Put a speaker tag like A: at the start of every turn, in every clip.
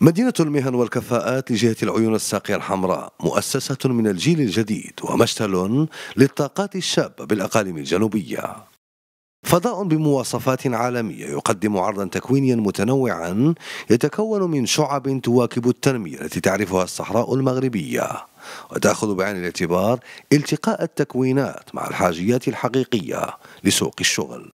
A: مدينة المهن والكفاءات لجهة العيون الساقية الحمراء مؤسسة من الجيل الجديد ومشتل للطاقات الشابة بالأقاليم الجنوبية. فضاء بمواصفات عالمية يقدم عرضا تكوينيا متنوعا يتكون من شعب تواكب التنمية التي تعرفها الصحراء المغربية، وتأخذ بعين الاعتبار التقاء التكوينات مع الحاجيات الحقيقية لسوق الشغل.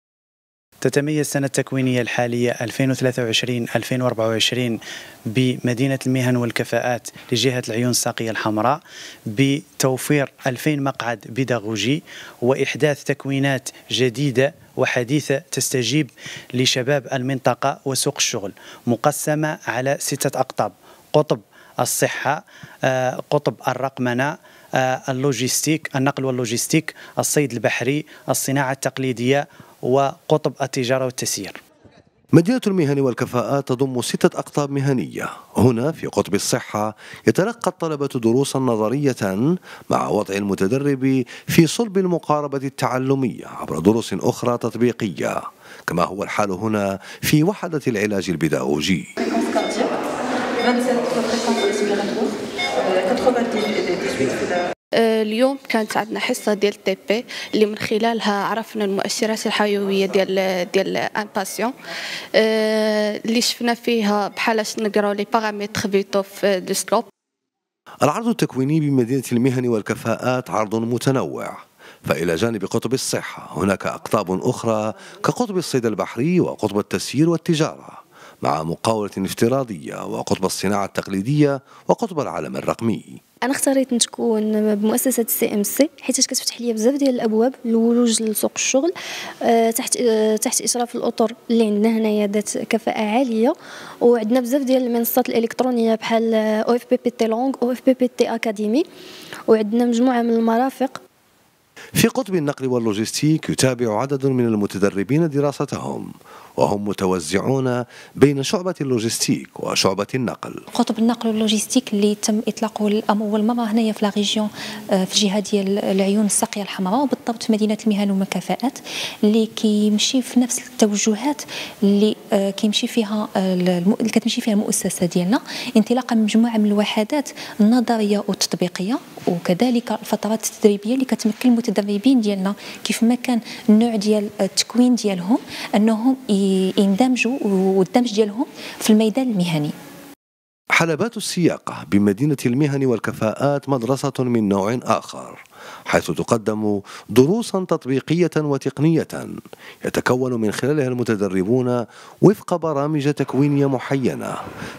B: تتميز السنة التكوينية الحالية 2023-2024 بمدينة المهن والكفاءات لجهة العيون الساقية الحمراء بتوفير 2000 مقعد بيداغوجي وإحداث تكوينات جديدة وحديثة تستجيب لشباب المنطقة وسوق الشغل، مقسمة على 6 أقطاب: قطب الصحة، قطب الرقمنة، اللوجستيك، النقل واللوجستيك، الصيد البحري، الصناعة التقليدية، وقطب التجارة والتسيير.
A: مدينة المهن والكفاءات تضم 6 أقطاب مهنية. هنا في قطب الصحة يتلقى الطلبة دروسا نظرية مع وضع المتدرب في صلب المقاربة التعلمية عبر دروس أخرى تطبيقية، كما هو الحال هنا في وحدة العلاج البيداغوجي.
C: اليوم كانت عندنا حصة ديال التي بي اللي من خلالها عرفنا المؤشرات الحيوية ديال ان باسيون، اللي شفنا فيها بحالاش نقراو لي بارامتر فيتو في دو سكوب.
A: العرض التكويني بمدينة المهن والكفاءات عرض متنوع، فإلى جانب قطب الصحة هناك أقطاب أخرى كقطب الصيد البحري وقطب التسيير والتجارة، مع مقاولة افتراضية وقطب الصناعة التقليدية وقطب العالم الرقمي.
D: انا اختاريت نكون بمؤسسه CMC حيت كتفتح لي بزاف ديال الابواب للولوج لسوق الشغل تحت اشراف الاطر اللي عندنا هنايا ذات كفاءه عاليه، وعندنا بزاف ديال المنصات الالكترونيه بحال OFPPT لونغ OFPPT اكاديمي، وعندنا مجموعه من المرافق.
A: في قطب النقل واللوجستيك يتابع عدد من المتدربين دراستهم، وهم متوزعون بين شعبة اللوجستيك وشعبة النقل.
E: قطب النقل واللوجستيك اللي تم إطلاقه لأول مرة هنايا في لاغيجيون في الجهة ديال العيون الساقية الحمراء، وبالضبط في مدينة المهن والكفاءات، اللي كيمشي في نفس التوجهات اللي كيمشي فيها اللي كتمشي فيها المؤسسة ديالنا، انطلاقا من مجموعة من الوحدات النظرية والتطبيقية، وكذلك الفترات التدريبية اللي كتمكن المتدربين ديالنا كيف ما كان النوع ديال التكوين ديالهم أنهم يندمجوا والدمج ديالهم في الميدان المهني.
A: حلبات السياقة بمدينة المهن والكفاءات مدرسة من نوع آخر، حيث تقدم دروسا تطبيقية وتقنية يتكون من خلالها المتدربون وفق برامج تكوينية محينة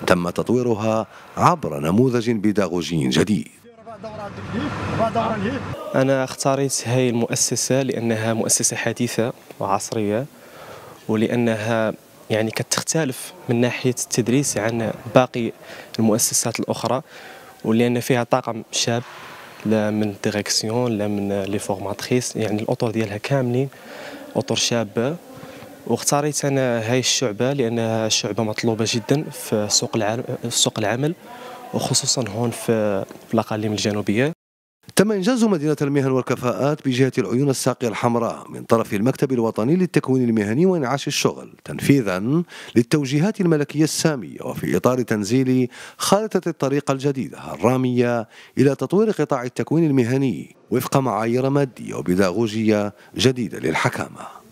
A: تم تطويرها عبر نموذج بيداغوجي جديد.
F: أنا اختاريت هذه المؤسسة لأنها مؤسسة حديثة وعصرية، ولأنها يعني كتختلف من ناحية التدريس عن باقي المؤسسات الأخرى، ولأن فيها طاقم شاب، لا من ديريكسيون لا من لي فورماتريس، يعني الأطر ديالها كاملين أطر شابة. واختاريت أنا هاي الشعبة لأنها شعبة مطلوبة جدا في سوق العمل، وخصوصا هون في الأقاليم الجنوبية.
A: تم إنجاز مدينة المهن والكفاءات بجهة العيون الساقية الحمراء من طرف المكتب الوطني للتكوين المهني وإنعاش الشغل تنفيذا للتوجيهات الملكية السامية، وفي إطار تنزيل خارطة الطريق الجديدة الرامية إلى تطوير قطاع التكوين المهني وفق معايير مادية وبيداغوجية جديدة للحكامة.